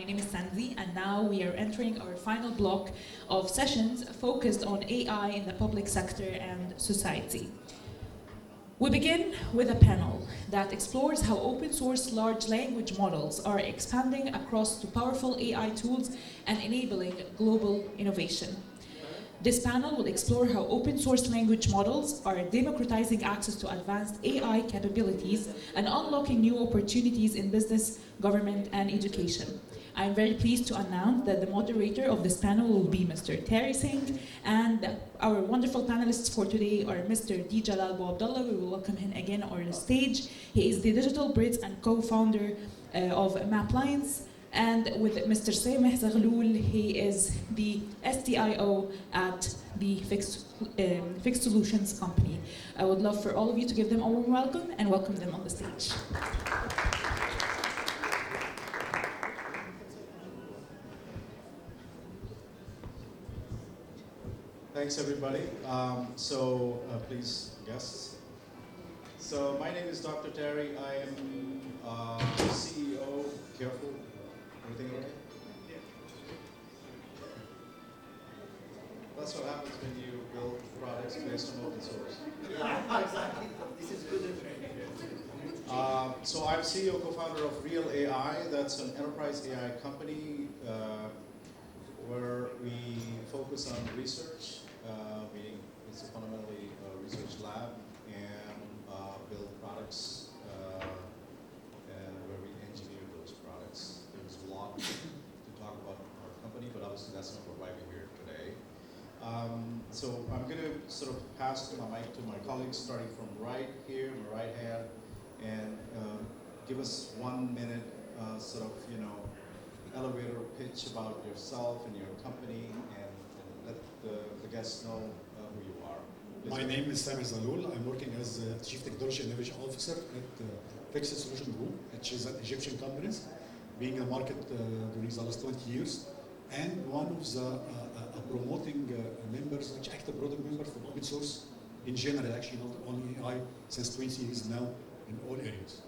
name is Sanzi, and now we are entering our final block of sessions focused on AI in the public sector and society. We begin with a panel that explores how open source large language models are expanding across to powerful AI tools and enabling global innovation. This panel will explore how open source language models are democratizing access to advanced AI capabilities and unlocking new opportunities in business, government, and education. I'm very pleased to announce that the moderator of this panel will be Mr. Terry Singh, and our wonderful panelists for today are Mr. Djallal Bouabdallah. We will welcome him again on the stage. He is the Digital Bridge and co-founder of MAPLIANCE. And with Mr. Sameh Zaghloul, he is the CTIO at the Fixed Solutions company. I would love for all of you to give them a warm welcome and welcome them on the stage. Thanks, everybody. Please, guests. So my name is Dr. Terry. I am CEO. Careful. Everything okay? Yeah. That's what happens when you build products based on open source. Yeah, exactly. This is good. So I'm CEO, co-founder of Real AI. That's an enterprise AI company where we focus on research. It's fundamentally a research lab and build products where we engineer those products. There's a lot to talk about our company, but obviously that's not why we're here today. So I'm going to sort of pass my mic to my colleagues, starting from right here, my right hand, and give us 1 minute elevator pitch about yourself and your company, and let the guests know who you are. My name is Sameh Zaghloul. I'm working as Chief Technology and Innovation Officer at Fixed Solution Group, which is an Egyptian company, being in the market during the last 20 years, and one of the promoting members, which active product members for open source in general, actually not only AI, since 20 years now in all areas.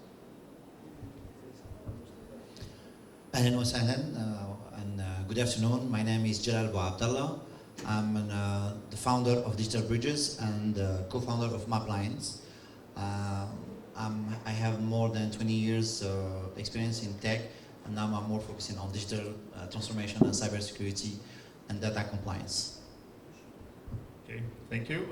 Ahlan wa sahlan, and good afternoon. My name is Djallal Bouabdallah. I'm the founder of Digital Bridges and co-founder of MAPLIANCE. I have more than 20 years experience in tech, and now I'm more focusing on digital transformation and cybersecurity and data compliance. Okay, thank you.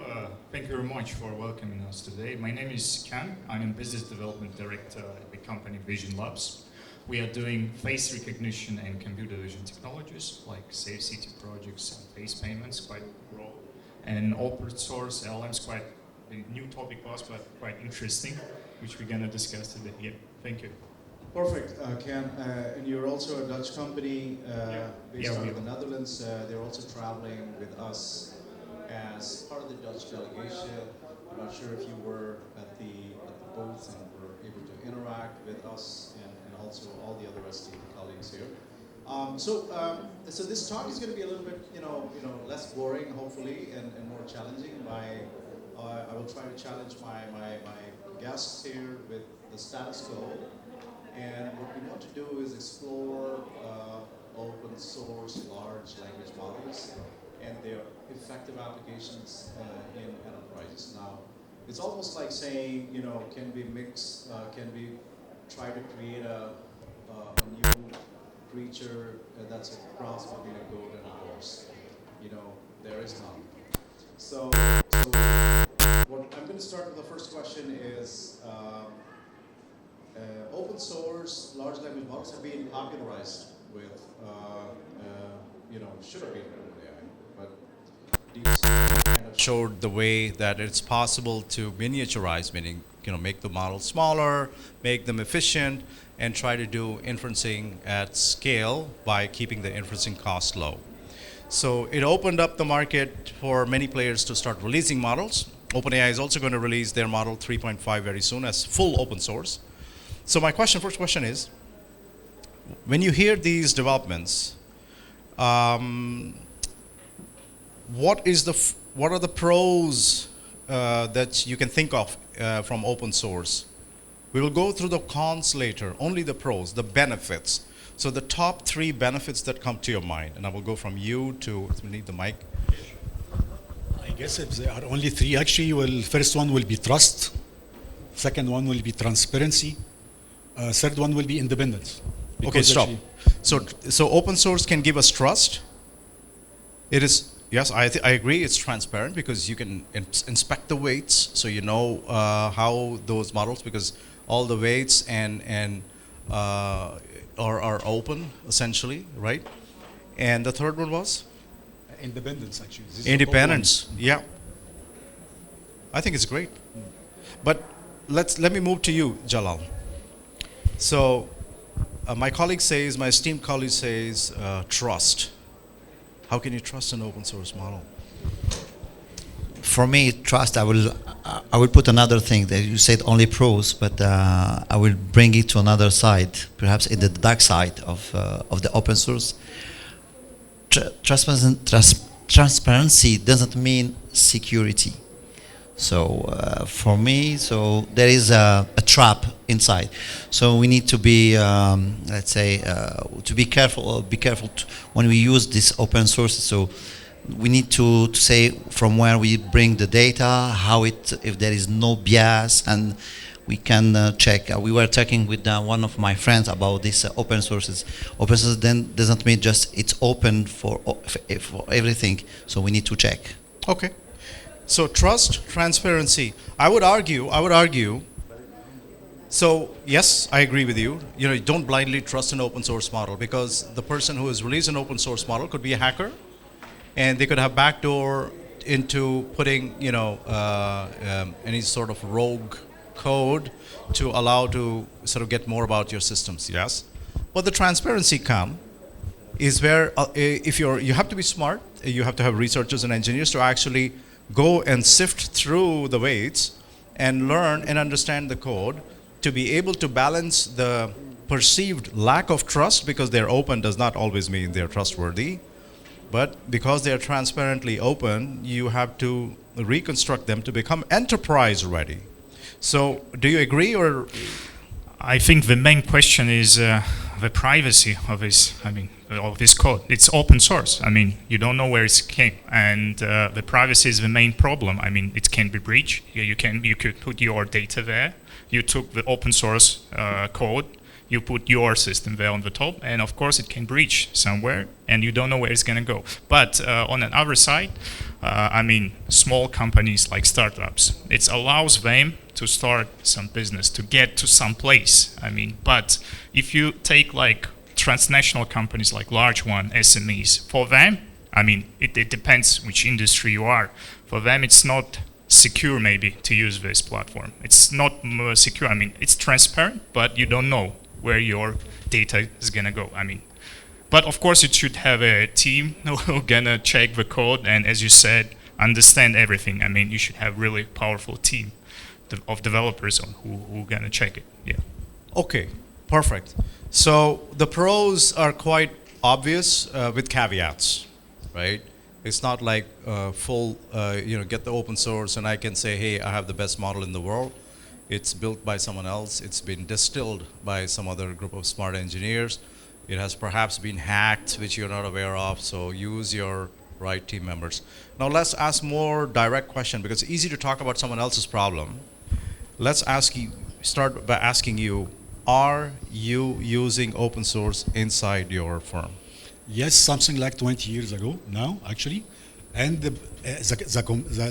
Thank you very much for welcoming us today. My name is Kan. I'm a business development director at the company Vision Labs. We are doing face recognition and computer vision technologies like safe city projects and face payments, quite broad. And open source LLMs, quite a new topic for us, but quite interesting, which we're going to discuss today. Yeah, thank you. Perfect, Ken. And you're also a Dutch company based out of the Netherlands. They're also traveling with us as part of the Dutch delegation. I'm not sure if you were at the booth and were able to interact with us and also all the other esteemed colleagues here. So this talk is going to be a little bit, less boring, hopefully, and more challenging. I will try to challenge my guests here with the status quo. And what we want to do is explore open source large language models and their effective applications in enterprises. Now, it's almost like saying, can we mix, can we try to create a new creature that's a cross between a goat and a horse? There is none. So what I'm going to start with the first question is, open source large language models have been popularized with, should have been with AI, but DeepSeek kind of showed the way that it's possible to miniaturize, meaning make the model smaller, make them efficient, and try to do inferencing at scale by keeping the inferencing cost low. So it opened up the market for many players to start releasing models. OpenAI is also going to release their model 3.5 very soon as full open source. So my first question is, when you hear these developments, what are the pros that you can think of from open source? We will go through the cons later, only the pros, the benefits. So the top 3 benefits that come to your mind, and I will go from you to, we need the mic. I guess if there are only 3, actually, well, first one will be trust. Second one will be transparency. Third one will be independence. Okay, stop. So open source can give us trust. It is, yes, I agree, it's transparent because you can inspect the weights, so you know how those models, because all the weights and are open, essentially, right? And the third one was? Independence, actually. This is Independence, yeah. I think it's great. But let me move to you, Djallal. So my colleague says, my esteemed colleague says, trust. How can you trust an open source model? For me, trust, I will put another thing that you said only pros, but I will bring it to another side, perhaps in the dark side of the open source. Transparency doesn't mean security. So for me, so there is a trap inside. So we need to be, let's say, to be careful. When we use this open source. So we need to say from where we bring the data, how if there is no bias, and we can check. We were talking with one of my friends about this open sources. Open source then doesn't mean just it's open for everything. So we need to check. Okay. So trust, transparency. I would argue. So yes, I agree with you. You know, don't blindly trust an open source model, because the person who has released an open source model could be a hacker, and they could have backdoor into putting, you know, any sort of rogue code to allow to sort of get more about your systems. Yes, but the transparency is where if you have to be smart. You have to have researchers and engineers to actually go and sift through the weights and learn and understand the code to be able to balance the perceived lack of trust, because they're open does not always mean they're trustworthy. But because they're transparently open, you have to reconstruct them to become enterprise ready. So do you agree, or? I think the main question is the privacy of this code. It's open source. I mean, you don't know where it came, and the privacy is the main problem. I mean, it can be breached. You could put your data there. You took the open source code. You put your system there on the top, and of course it can breach somewhere, and you don't know where it's going to go. But on the other side, I mean, small companies like startups, it allows them to start some business, to get to some place. I mean, but if you take like transnational companies, like large one, SMEs, for them, I mean, it depends which industry you are. For them, it's not secure maybe to use this platform. It's not secure. I mean, it's transparent, but you don't know where your data is gonna go. I mean, but of course it should have a team who gonna check the code and, as you said, understand everything. I mean, you should have really powerful team of developers who gonna check it. Yeah. Okay, perfect. So the pros are quite obvious with caveats, right? It's not like full, get the open source and I can say, hey, I have the best model in the world. It's built by someone else. It's been distilled by some other group of smart engineers. It has perhaps been hacked, which you're not aware of, so use your right team members. Now let's ask more direct question, because it's easy to talk about someone else's problem. Let's start by asking you, are you using open source inside your firm? Yes, something like 20 years ago now, actually. And the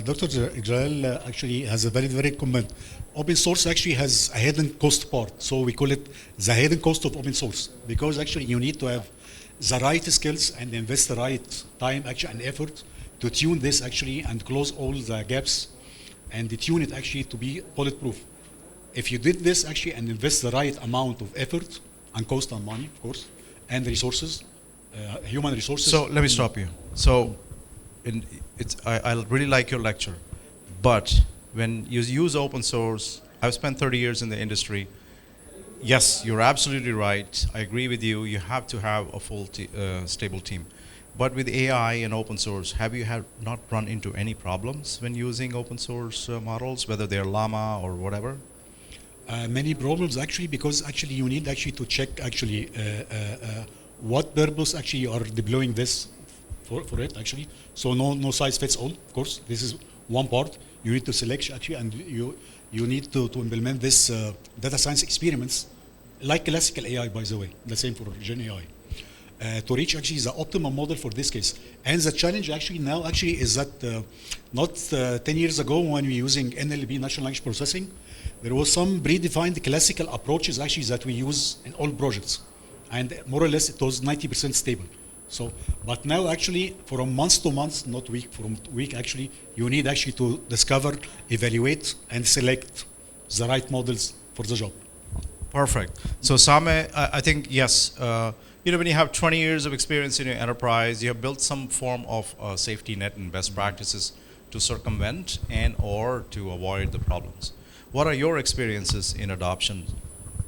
Dr. Djallal actually has a very, very comment. Open source actually has a hidden cost part. So we call it the hidden cost of open source, because actually you need to have the right skills and invest the right time actually and effort to tune this actually and close all the gaps and tune it actually to be bulletproof. If you did this actually and invest the right amount of effort and cost and money, of course, and resources, human resources. So let me stop you. So I really like your lecture, but when you use open source, I've spent 30 years in the industry. Yes, you're absolutely right. I agree with you. You have to have a full stable team. But with AI and open source, have you not run into any problems when using open source models, whether they're Llama or whatever? Many problems actually, because actually you need actually to check actually what purpose actually you are deploying this for it actually. So no size fits all, of course. This is one part. You need to select actually, and you need to implement this data science experiments like classical AI, by the way, the same for Gen AI. To reach actually the optimum model for this case. And the challenge actually now actually is that not 10 years ago when we were using NLP, natural language processing, there was some predefined classical approaches actually that we use in all projects. And more or less it was 90% stable. So, but now actually from month to month, not week, from week actually, you need actually to discover, evaluate, and select the right models for the job. Perfect. So Sameh, I think, yes, when you have 20 years of experience in your enterprise, you have built some form of safety net and best practices to circumvent and or to avoid the problems. What are your experiences in adoption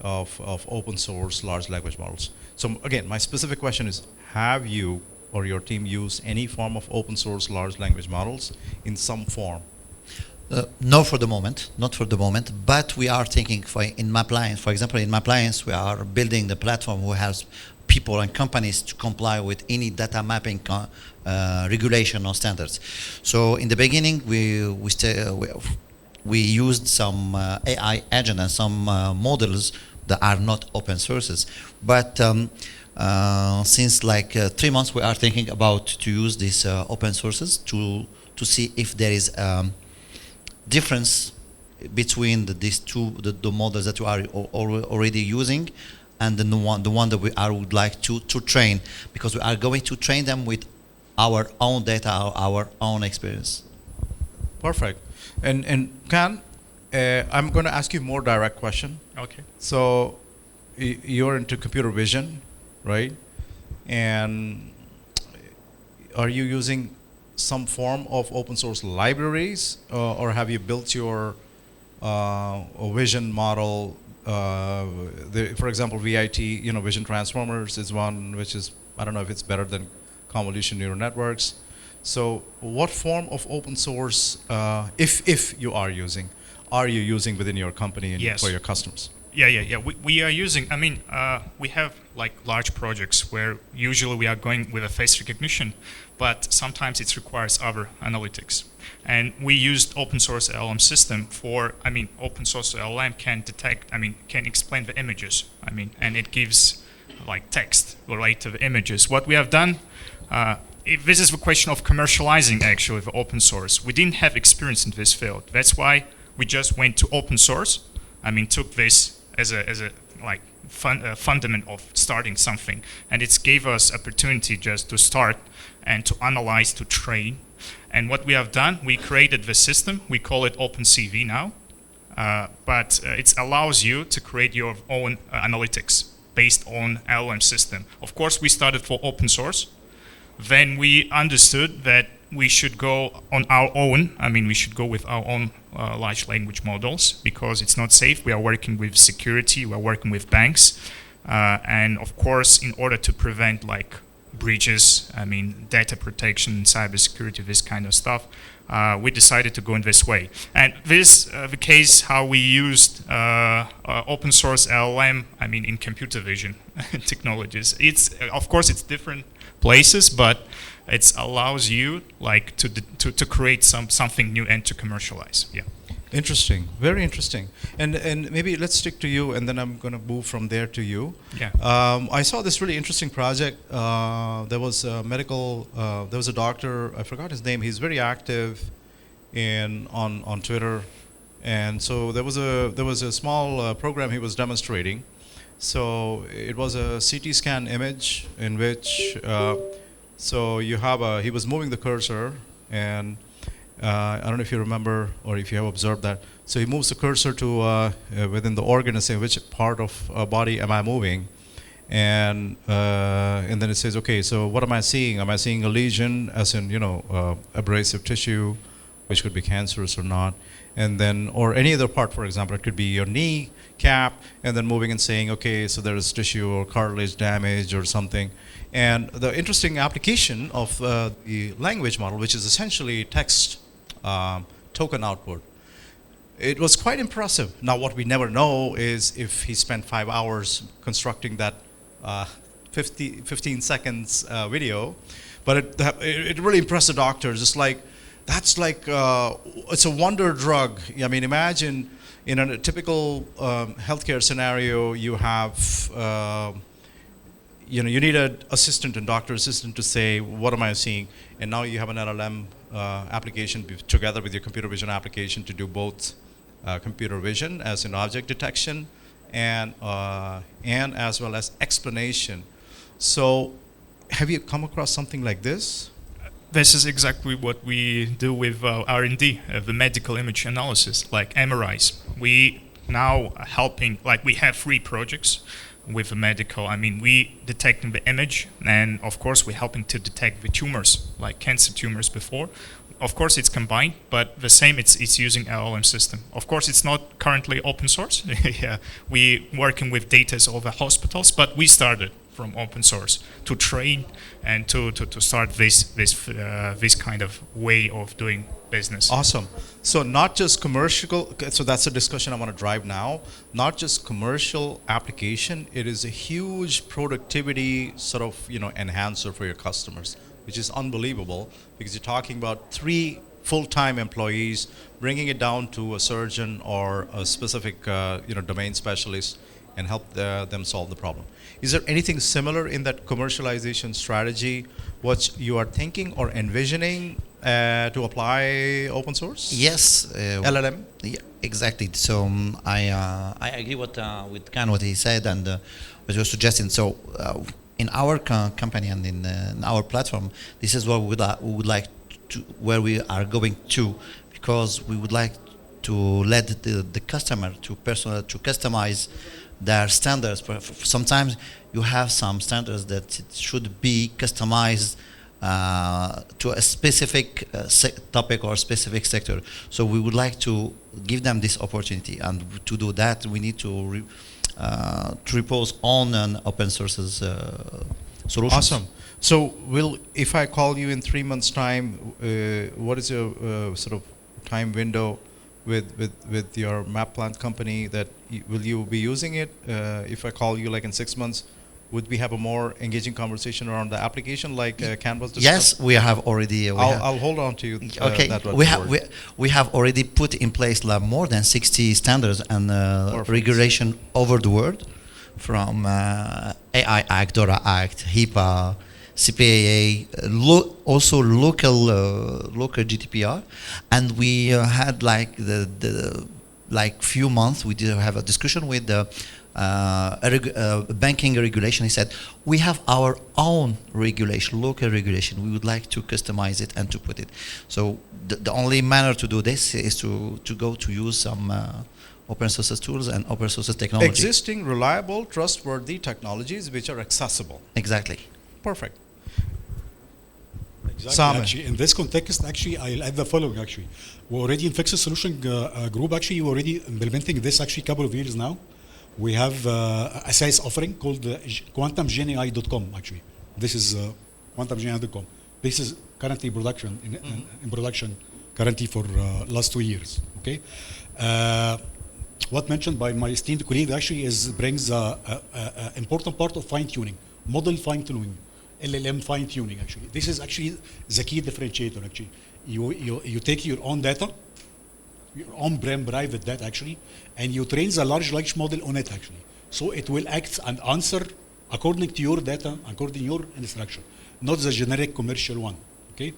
of open source large language models? So again, my specific question is, have you or your team used any form of open source large language models in some form? No, for the moment, not for the moment, but we are thinking in MAPLIANCE, for example, in MAPLIANCE, we are building the platform who has people and companies to comply with any data mapping regulation or standards. So in the beginning, we used some AI agent and some models that are not open sources. But since like 3 months, we are thinking about to use these open sources to see if there is difference between these two, the models that we are already using, and the one that I would like to train, because we are going to train them with our own data, our own experience. Perfect. And Kan, I'm going to ask you a more direct question. Okay. So you're into computer vision, right? And are you using some form of open source libraries, or have you built your vision model? For example, VIT, Vision Transformers is one, which is, I don't know if it's better than convolution neural networks. So what form of open source, if you are using within your company and Yes. for your customers? Yeah. We are using, we have like large projects where usually we are going with a face recognition, but sometimes it requires other analytics. And we used open source LLM system for, open source LLM can detect, can explain the images, and it gives like text related to the images. What we have done, this is the question of commercializing actually the open source. We didn't have experience in this field. That's why we just went to open source. Took this as a fundament of starting something, and it gave us opportunity just to start and to analyze, to train. And what we have done, we created the system. We call it OpenCV now, but it allows you to create your own analytics based on LLM system. Of course, we started for open source. Then we understood that we should go on our own. We should go with our own large language models because it's not safe. We are working with security. We are working with banks. And of course, in order to prevent like breaches, data protection, cybersecurity, this kind of stuff, we decided to go in this way. And this, the case how we used open source LLM, in computer vision technologies. It's, of course, it's different places, but it allows you like to create something new and to commercialize. Yeah. Interesting, very interesting. And maybe let's stick to you, and then I'm going to move from there to you. Yeah. I saw this really interesting project. There was a there was a doctor, I forgot his name. He's very active on Twitter, and so there was a small program he was demonstrating. So it was a CT scan image in which so you have he was moving the cursor, and I don't know if you remember or if you have observed that. So he moves the cursor to within the organ and say which part of body am I moving, and then it says, okay, so what am I seeing? Am I seeing a lesion, as in abrasive tissue, which could be cancerous or not, and then or any other part, for example, it could be your knee cap, and then moving and saying, okay, so there is tissue or cartilage damage or something. And the interesting application of the language model, which is essentially text token output. it was quite impressive. Now, what we never know is if he spent 5 hours constructing that 15 seconds video, but it really impressed the doctors. It's like, that's like, it's a wonder drug. I mean, imagine in a typical healthcare scenario, you have, you need an assistant and doctor assistant to say, what am I seeing? And now you have an LLM application together with your computer vision application to do both computer vision as in object detection and as well as explanation. So have you come across something like this? This is exactly what we do with R&D, the medical image analysis, like MRIs. We now are helping, like we have 3 projects with the medical. I mean, we detecting the image, and of course we're helping to detect the tumors, like cancer tumors before. Of course it's combined, but the same, it's using LLM system. Of course it's not currently open source. Yeah, we working with data of the hospitals, but we started from open source to train and to start this kind of way of doing business. Awesome. So not just commercial, so that's a discussion I want to drive now, not just commercial application, it is a huge productivity sort of, enhancer for your customers, which is unbelievable because you're talking about 3 full-time employees, bringing it down to a surgeon or a specific, domain specialist and help them solve the problem. Is there anything similar in that commercialization strategy, what you are thinking or envisioning to apply open source? Yes. LLM? Yeah, exactly. So I agree with Kan, what he said, and what you're suggesting. So in our company and in our platform, this is what we would like to, where we are going to, because we would like to let the customer to customize their standards. Sometimes you have some standards that it should be customized to a specific topic or specific sector. So we would like to give them this opportunity, and to do that we need to repose on an open sources solution. Awesome. So if I call you in 3 months' time, what is your sort of time window with your MAPLIANCE company that will you be using it? If I call you like in 6 months, would we have a more engaging conversation around the application like Canvas discussed? Yes, we have already. I'll hold on to you. Okay, we have already put in place more than 60 standards and regulation over the world, from AI Act, DORA Act, HIPAA, CPAA, also local GDPR, and we had like the few months we did have a discussion with the banking regulation. He said we have our own regulation, local regulation. We would like to customize it and to put it. So the only manner to do this is to go to use some open source tools and open source technology. Existing, reliable, trustworthy technologies which are accessible. Exactly. Perfect. Exactly. Actually, in this context, I'll add the following. Actually, we're already in Fixed Solution Group. Actually, we're already implementing this. Actually, couple of years now. We have a SaaS offering called quantumgenai.com. Actually, this is quantumgenai.com. This is currently in production currently for last 2 years. Okay. What mentioned by my esteemed colleague actually brings important part of fine tuning, model fine tuning. LLM fine-tuning. Actually, this is actually the key differentiator. Actually, you take your own data, your on-prem private data actually, and you train the large language model on it actually, so it will act and answer according to your data, according to your instruction, not the generic commercial one. Okay,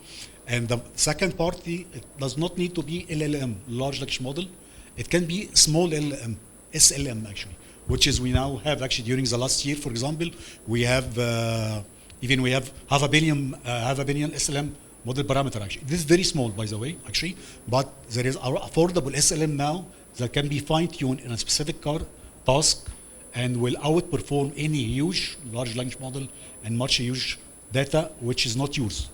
and the second party, it does not need to be LLM, large language model. It can be small LLM, SLM actually, which is we now have actually during the last year, for example, we have. Even we have half a billion SLM model parameter actually. This is very small, by the way, actually, but there is our affordable SLM now that can be fine-tuned in a specific task and will outperform any huge large language model and much huge data which is not yours.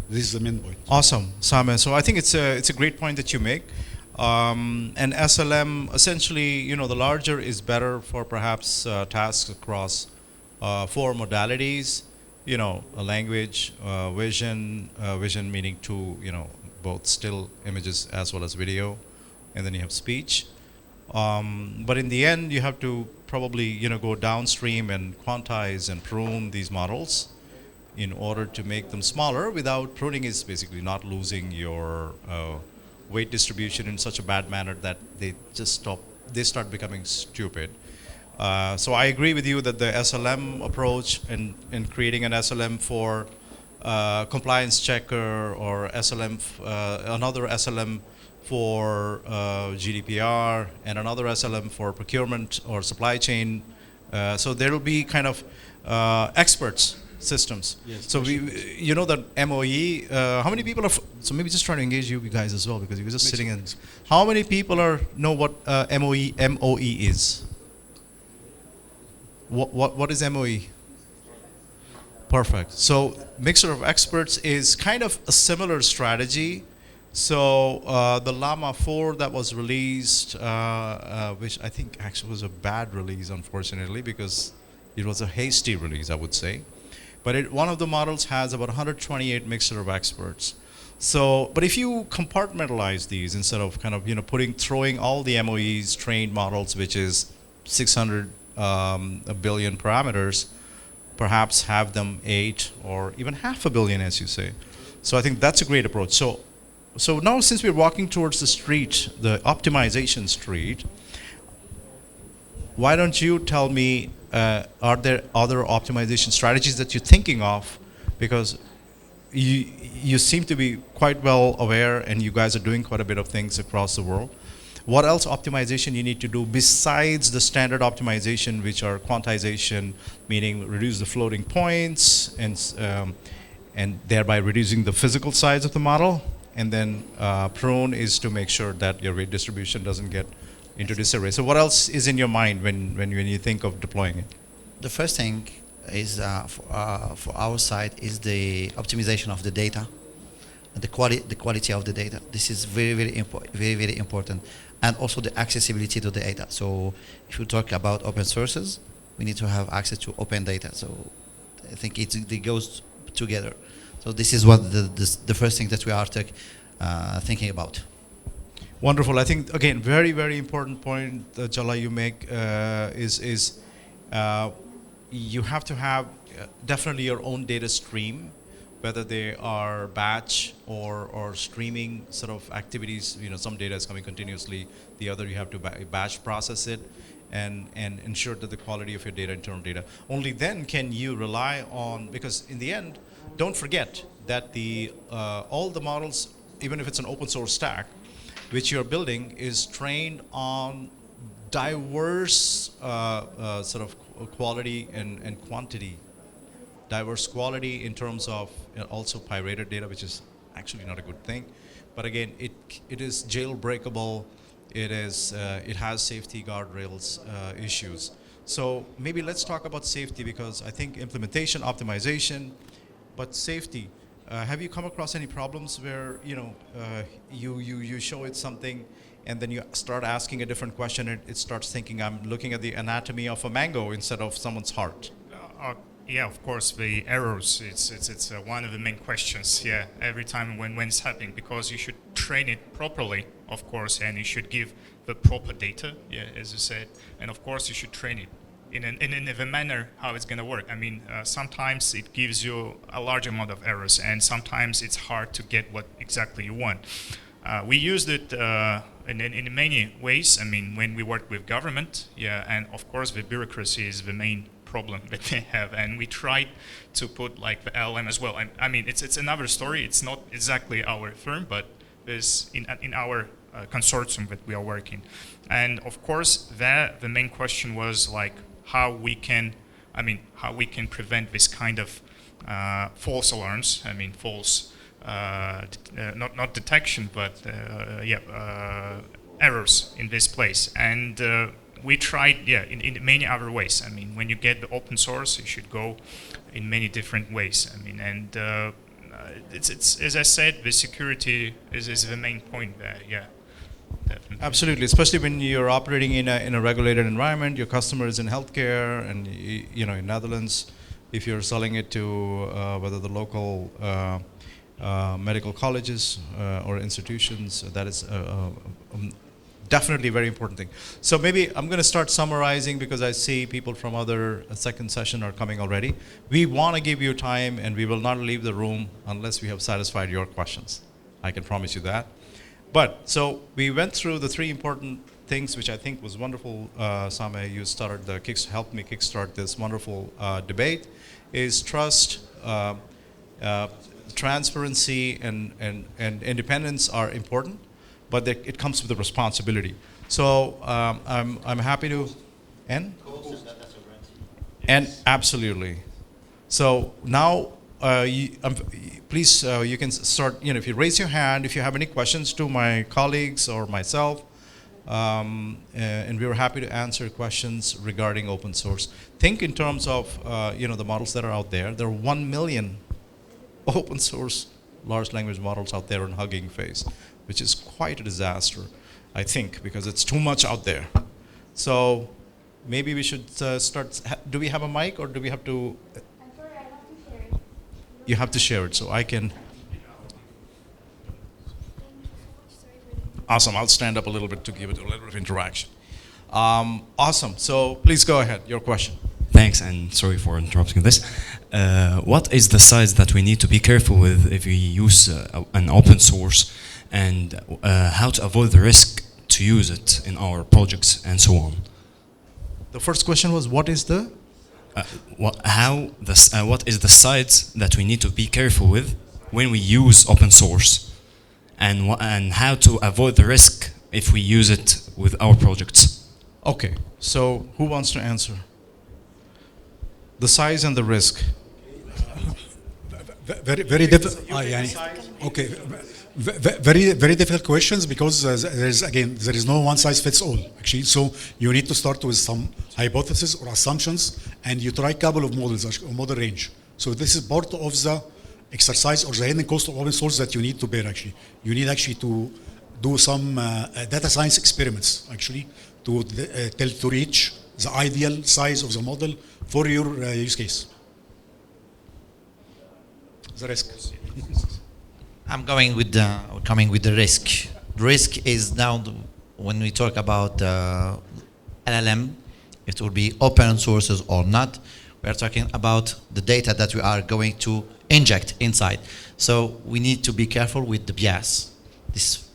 This is the main point. Awesome, Sameh. So I think it's a great point that you make. And SLM, essentially, the larger is better for perhaps tasks across 4 modalities. A language, vision meaning both still images as well as video, and then you have speech. But in the end, you have to probably go downstream and quantize and prune these models in order to make them smaller. Without pruning is basically not losing your weight distribution in such a bad manner that they start becoming stupid. So I agree with you that the SLM approach and creating an SLM for compliance checker or SLM, another SLM for GDPR and another SLM for procurement or supply chain. So there will be kind of experts systems. Yes, so you know that MOE, how many people are, so maybe just trying to engage you guys as well, because you're just sitting in, how many people know what MOE is? What is MOE? Perfect. So mixture of experts is kind of a similar strategy. So the Llama 4 that was released, which I think actually was a bad release, unfortunately, because it was a hasty release, I would say. But one of the models has about 128 mixture of experts. So, but if you compartmentalize these instead of kind of throwing all the MOEs trained models, which is 600 a billion parameters, perhaps have them 8 or even half a billion, as you say. So I think that's a great approach. So now, since we're walking towards the street, the optimization street, why don't you tell me, are there other optimization strategies that you're thinking of? Because you seem to be quite well aware, and you guys are doing quite a bit of things across the world. What else optimization you need to do besides the standard optimization, which are quantization, meaning reduce the floating points and thereby reducing the physical size of the model, and then prune is to make sure that your weight distribution doesn't get into disarray. So what else is in your mind when you think of deploying it? The first thing is for our side is the optimization of the data, the quality of the data. This is very important, and also the accessibility to the data. So if you talk about open sources, we need to have access to open data. So I think it goes together. So this is what the first thing that we are thinking about. Wonderful. I think, again, very important point that Djallal you make is you have to have definitely your own data stream, whether they are batch or streaming sort of activities. Some data is coming continuously, the other you have to batch process it and ensure that the quality of your data, internal data. Only then can you rely on, because in the end, don't forget that all the models, even if it's an open source stack, which you're building, is trained on diverse sort of quality and quantity. Diverse quality in terms of also pirated data, which is actually not a good thing. But again, it is jailbreakable. It has safety guardrails issues. So maybe let's talk about safety, because I think implementation, optimization, but safety. Have you come across any problems where you show it something and then you start asking a different question and it starts thinking, I'm looking at the anatomy of a mango instead of someone's heart? Yeah, of course, the errors, it's one of the main questions, yeah, every time when it's happening, because you should train it properly, of course, and you should give the proper data, yeah, as you said, and of course you should train it in a manner how it's going to work. I mean, sometimes it gives you a large amount of errors, and sometimes it's hard to get what exactly you want. We used it in many ways. I mean, when we work with government, yeah, and of course the bureaucracy is the main problem that they have, and we tried to put like the LLM as well. And I mean, it's another story. It's not exactly our firm, but there's in our consortium that we are working. And of course, the main question was like how we can prevent this kind of false alarms. I mean, false, not detection, but errors in this place. And we tried, in many other ways. I mean, when you get the open source, you should go in many different ways. I mean, and it's as I said, the security is the main point there. Yeah. Definitely. Absolutely, especially when you're operating in a regulated environment. Your customer is in healthcare, and in Netherlands, if you're selling it to whether the local medical colleges or institutions, that is definitely a very important thing. So maybe I'm going to start summarizing because I see people from other second session are coming already. We want to give you time, and we will not leave the room unless we have satisfied your questions. I can promise you that. But so we went through the three important things, which I think was wonderful. Sameh, you started helped me kickstart this wonderful debate. Is trust, transparency, and independence are important, but it comes with a responsibility. So I'm happy to end. And absolutely. So now, please, you can start, if you raise your hand, if you have any questions to my colleagues or myself, and we were happy to answer questions regarding open source. Think in terms of, the models that are out there. There are 1 million open source large language models out there on Hugging Face, which is quite a disaster, I think, because it's too much out there. So maybe we should start. Do we have a mic, or do we have to? I'm sorry, I have to share it. You have to share it, so I can. Awesome. I'll stand up a little bit to give it a little bit of interaction. Awesome. So please go ahead. Your question. Thanks, and sorry for interrupting this. What is the size that we need to be careful with if we use an open source, and how to avoid the risk to use it in our projects and so on? The first question was, what is the? What is the size that we need to be careful with when we use open source, and how to avoid the risk if we use it with our projects? Okay, so who wants to answer? The size and the risk. Very difficult. Okay. Very difficult questions, because there is no one size fits all actually. So you need to start with some hypotheses or assumptions, and you try a couple of models or model range. So this is part of the exercise or the hidden cost of open source that you need to bear actually. You need actually to do some data science experiments actually to reach the ideal size of the model for your use case. The risk. I'm coming with the risk. Risk is now when we talk about LLM, it will be open sources or not. We are talking about the data that we are going to inject inside. So we need to be careful with the bias. This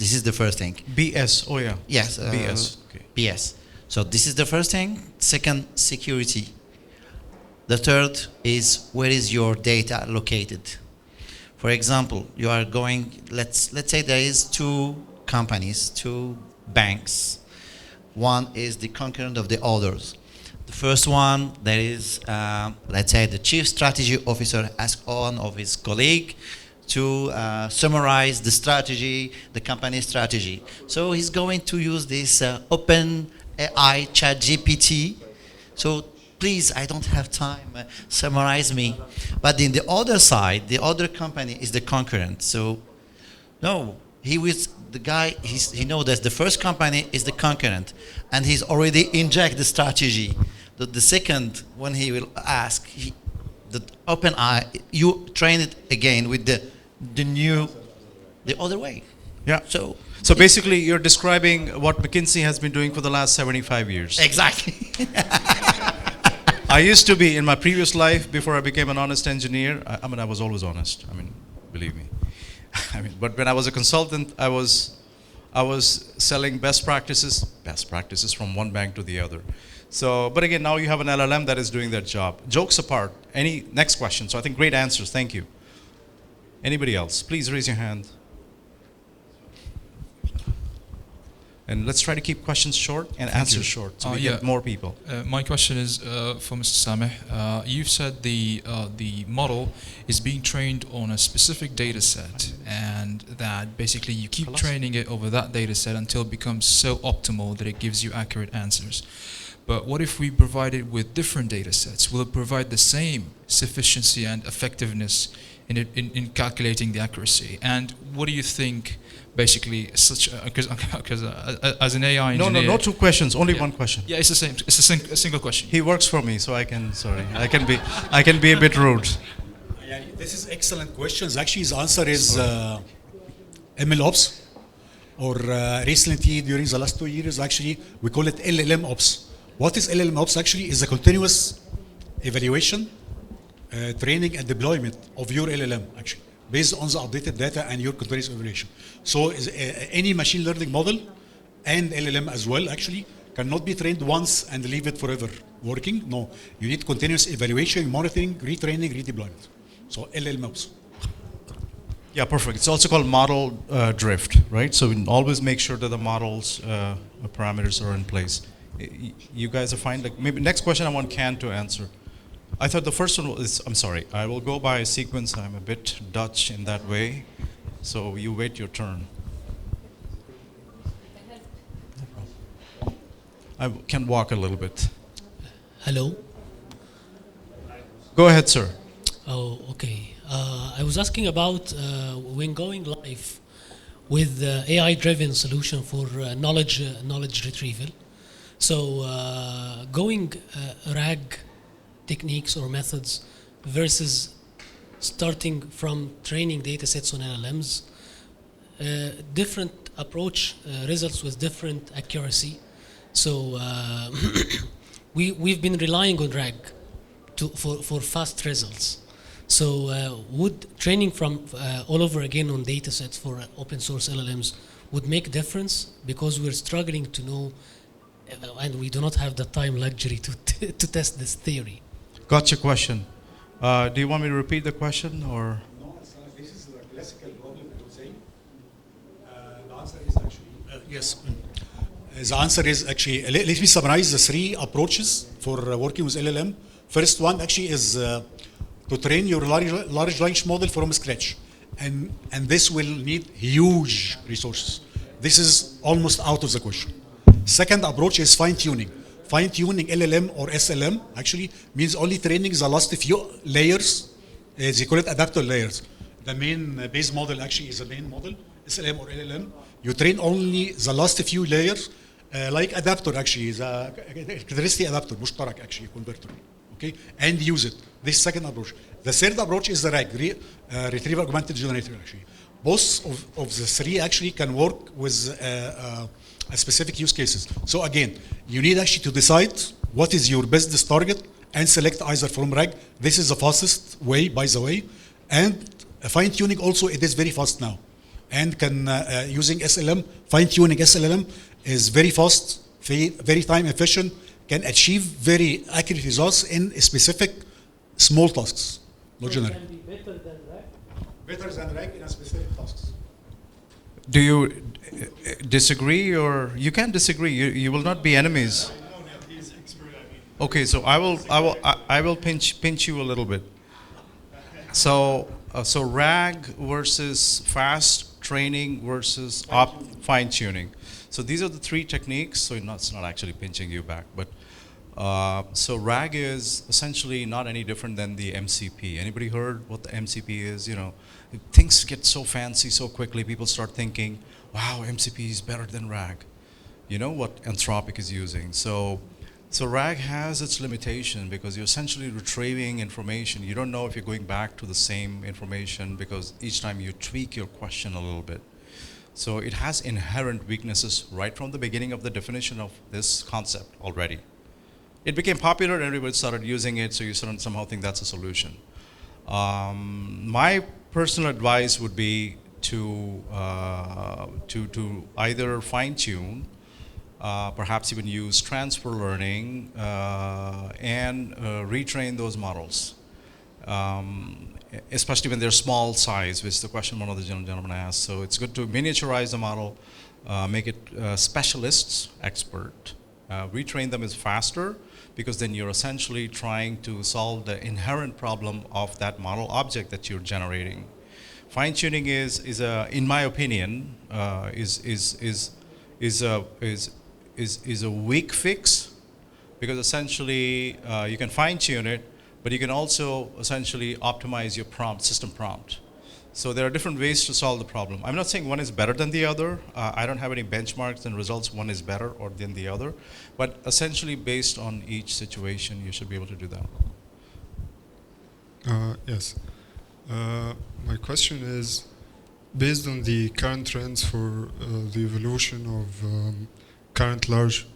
is the first thing. BS. Oh yeah. Yes. BS. Okay. BS. So this is the first thing. Second, security. The third is, where is your data located? For example, you are going, let's say there is two companies, two banks. One is the concurrent of the others. The first one, there is, let's say the chief strategy officer asks one of his colleague to summarize the strategy, the company strategy. So he's going to use this open AI chat GPT. So please, I don't have time, summarize me. But in the other side, the other company is the concurrent. So no, he knows that the first company is the concurrent, and he's already inject the strategy. The second, when he will ask, the open AI, you train it again with the other way. Yeah. So basically, you're describing what McKinsey has been doing for the last 75 years. Exactly. I used to be, in my previous life, before I became an honest engineer, I was always honest. Believe me. But when I was a consultant, I was selling best practices from one bank to the other. So, but again, now you have an LLM that is doing that job. Jokes apart, next question. So I think great answers, thank you. Anybody else? Please raise your hand. And let's try to keep questions short and answers short, so we get more people. My question is for Mr. Sameh. You've said the model is being trained on a specific data set, and that basically you keep training it over that data set until it becomes so optimal that it gives you accurate answers. But what if we provide it with different data sets? Will it provide the same sufficiency and effectiveness in calculating the accuracy? And what do you think? Basically, because as an AI engineer, no two questions, only one question. Yeah, it's the same. It's a single question. He works for me, so I can be a bit rude. This is excellent questions. Actually, his answer is MLOps, or recently during the last 2 years, actually, we call it LLM Ops. What is LLM Ops actually is a continuous evaluation, training and deployment of your LLM actually, based on the updated data and your continuous evaluation. So any machine learning model and LLM as well actually cannot be trained once and leave it forever working. No, you need continuous evaluation, monitoring, retraining, redeployment. So LLM Ops. Yeah, perfect. It's also called model drift, right? So we always make sure that the models parameters are in place. You guys are fine. Like maybe next question I want Kan to answer. I thought the first one was, I'm sorry, I will go by a sequence. I'm a bit Dutch in that way. So you wait your turn. I can walk a little bit. Hello. Go ahead, sir. Oh, okay. I was asking about when going live with AI-driven solution for knowledge retrieval. So going RAG techniques or methods versus starting from training data sets on LLMs, different approach results with different accuracy. So we've been relying on RAG for fast results. So would training from all over again on data sets for open source LLMs would make difference? Because we're struggling to know and we do not have the time luxury to test this theory. Gotcha question. Do you want me to repeat the question or? No, this is the classical problem I would say. The answer is actually, yes. The answer is actually, let me summarize the three approaches for working with LLM. First one actually is to train your large language model from scratch. And this will need huge resources. This is almost out of the question. Second approach is fine-tuning. Fine-tuning LLM or SLM actually means only training the last few layers. They call it adapter layers. The main base model actually is the main model, SLM or LLM. You train only the last few layers, like adapter actually, the electricity adapter, mushtarak actually, converter. Okay, and use it. This second approach. The third approach is the RAG, retrieval augmented generator actually. Both of the three actually can work with specific use cases. So again, you need actually to decide what is your business target and select either from RAG. This is the fastest way, by the way. And fine tuning also, it is very fast now. And can using SLM, fine tuning SLM is very fast, very time efficient, can achieve very accurate results in specific small tasks, not generic. Can be better than RAG? Better than RAG in a specific tasks. Do you disagree, or you can disagree? You will not be enemies. Okay, so I will pinch you a little bit. So RAG versus fast training versus fine tuning. So these are the three techniques. So it's not actually pinching you back, but so RAG is essentially not any different than the MCP. Anybody heard what the MCP is? You know, things get so fancy so quickly. People start thinking, "Wow, MCP is better than RAG." You know what Anthropic is using. So RAG has its limitation because you're essentially retrieving information. You don't know if you're going back to the same information because each time you tweak your question a little bit. So it has inherent weaknesses right from the beginning of the definition of this concept already. It became popular and everybody started using it, so you somehow think that's a solution. My personal advice would be to either fine-tune, perhaps even use transfer learning and retrain those models. Especially when they're small size, which is the question one of the gentlemen asked. So it's good to miniaturize the model, make it specialists, expert. Retrain them is faster because then you're essentially trying to solve the inherent problem of that model object that you're generating. Fine-tuning is in my opinion, is a weak fix because essentially you can fine-tune it, but you can also essentially optimize your system prompt. So there are different ways to solve the problem. I'm not saying one is better than the other. I don't have any benchmarks and results one is better or than the other, but essentially based on each situation, you should be able to do that. Yes. My question is, based on the current trends for the evolution of current large,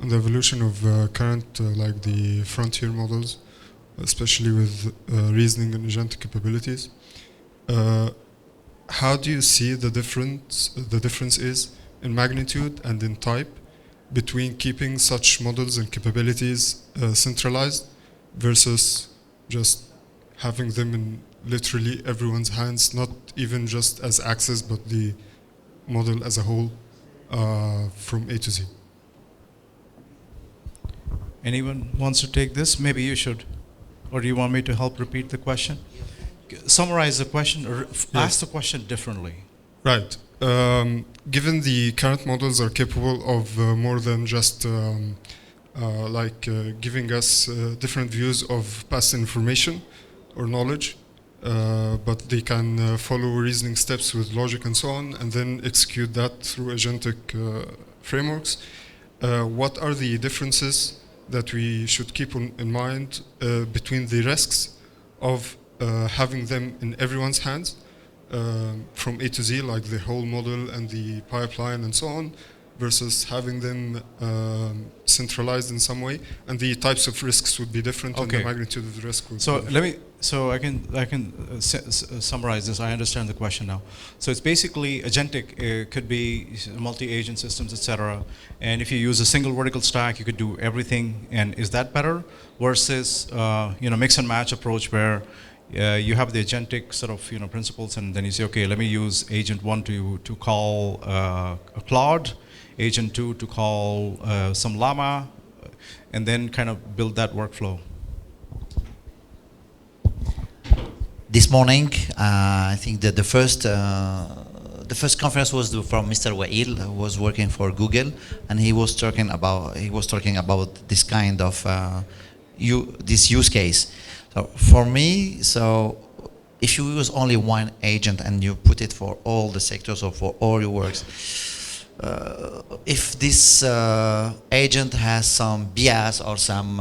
on the evolution of current like the frontier models, especially with reasoning and agentic capabilities, how do you see the difference? The difference is in magnitude and in type between keeping such models and capabilities centralized versus just having them in literally everyone's hands, not even just as access, but the model as a whole from A to Z. Anyone wants to take this? Maybe you should. Or do you want me to help repeat the question? Summarize the question, or ask the question differently. Right. Given the current models are capable of more than just giving us different views of past information or knowledge, but they can follow reasoning steps with logic and so on, and then execute that through agentic frameworks. What are the differences that we should keep in mind between the risks of having them in everyone's hands from A to Z, like the whole model and the pipeline and so on, versus having them centralized in some way, and the types of risks would be different, and the magnitude of the risk would be different. I can summarize this. I understand the question now. So it's basically agentic. Could be multi-agent systems, etc. And if you use a single vertical stack, you could do everything. And is that better versus mix and match approach where you have the agentic sort of principles, and then you say, okay, let me use agent 1 to call a Claude, agent 2 to call some llama, and then kind of build that workflow. This morning, I think that the first conference was from Mr. Wael, who was working for Google, and he was talking about this kind of this use case. So for me, if you use only one agent and you put it for all the sectors or for all your works, if this agent has some bias or some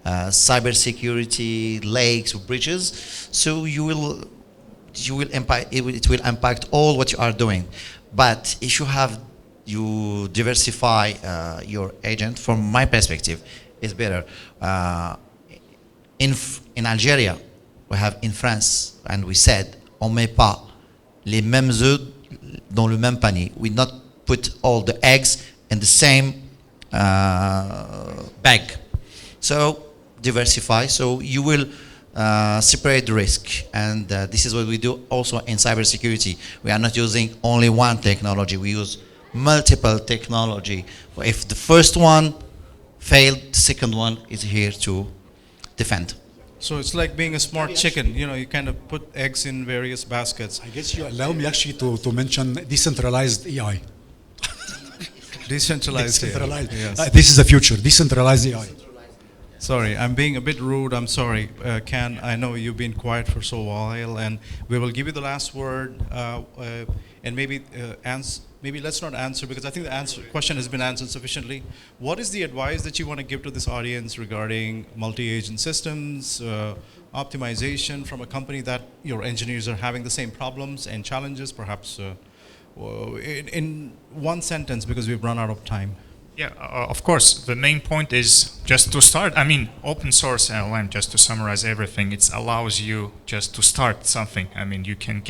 cybersecurity lakes or breaches, so it will impact all what you are doing. But if you diversify your agent, from my perspective, it's better. In Algeria, we have in France, and we said, on met pas les mêmes œufs dans le même panier. We not put all the eggs in the same bag. So diversify, so you will separate the risk. And this is what we do also in cybersecurity. We are not using only one technology, we use multiple technology. If the first one failed, the second one is here to defend. So it's like being a smart chicken. You kind of put eggs in various baskets. I guess you allow me actually to mention decentralized AI. Decentralized AI. Yes. This is the future, decentralized AI. Sorry, I'm being a bit rude. I'm sorry. Kan, I know you've been quiet for so while, and we will give you the last word, and maybe let's not answer, because I think the question has been answered sufficiently. What is the advice that you want to give to this audience regarding multi-agent systems, optimization from a company that your engineers are having the same problems and challenges, perhaps in one sentence, because we've run out of time? Yeah, of course. The main point is just to start. I mean, open source LLM, just to summarize everything, it allows you just to start something. I mean, you can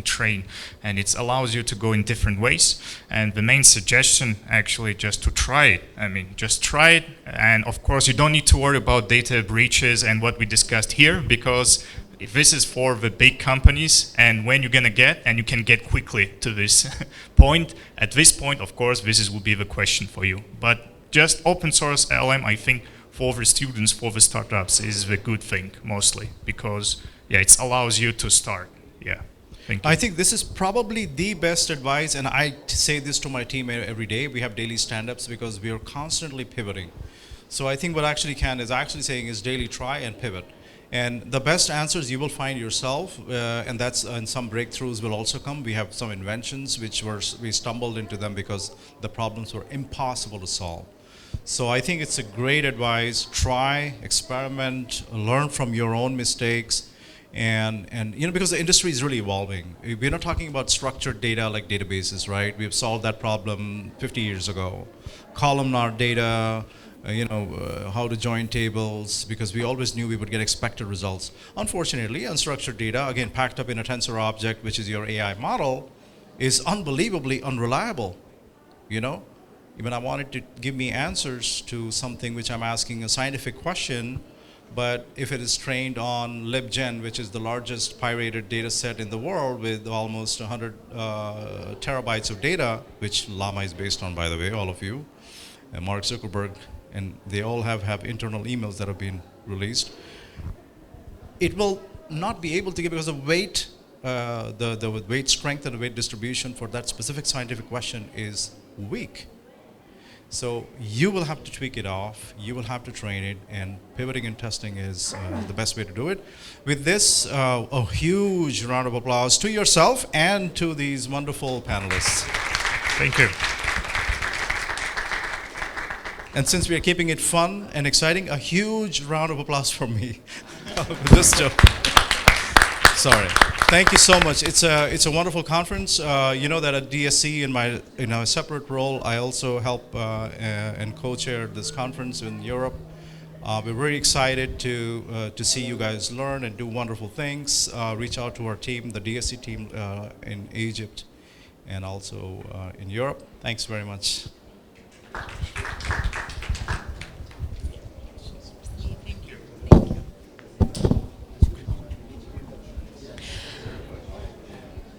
train, and it allows you to go in different ways. And the main suggestion, actually, just to try it. I mean, just try it. And of course, you don't need to worry about data breaches and what we discussed here, because if this is for the big companies, and when you're going to get, and you can get quickly to this point, at this point, of course, this will be the question for you. But just open source LM, I think, for the students, for the startups, is the good thing, mostly, because, it allows you to start. Yeah, thank you. I think this is probably the best advice, and I say this to my team every day. We have daily stand-ups because we are constantly pivoting. So I think what actually Kan is actually saying is daily try and pivot. And the best answers you will find yourself, and some breakthroughs will also come. We have some inventions we stumbled into them because the problems were impossible to solve. So I think it's a great advice. Try, experiment, learn from your own mistakes, And because the industry is really evolving. We're not talking about structured data like databases, right? We've solved that problem 50 years ago. Columnar data, how to join tables, because we always knew we would get expected results. Unfortunately, unstructured data, again, packed up in a tensor object, which is your AI model, is unbelievably unreliable. Even I wanted to give me answers to something which I'm asking a scientific question, but if it is trained on LibGen, which is the largest pirated data set in the world with almost 100 terabytes of data, which Llama is based on, by the way, all of you, and Mark Zuckerberg, and they all have internal emails that have been released. It will not be able to give, because the weight, the weight strength and the weight distribution for that specific scientific question is weak. So you will have to tweak it off, you will have to train it, and pivoting and testing is the best way to do it. With this, a huge round of applause to yourself and to these wonderful panelists. Thank you. And since we are keeping it fun and exciting, a huge round of applause for me. This joke. Sorry. Thank you so much. It's a wonderful conference. You know that at DSC, in a separate role, I also help and co-chair this conference in Europe. We're very excited to see you guys learn and do wonderful things. Reach out to our team, the DSC team in Egypt, and also in Europe. Thanks very much.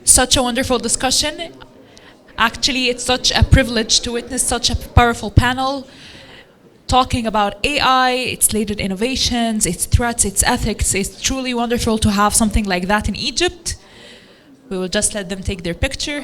Such a wonderful discussion. Actually, it's such a privilege to witness such a powerful panel talking about AI, its latest innovations, its threats, its ethics. It's truly wonderful to have something like that in Egypt. We will just let them take their picture.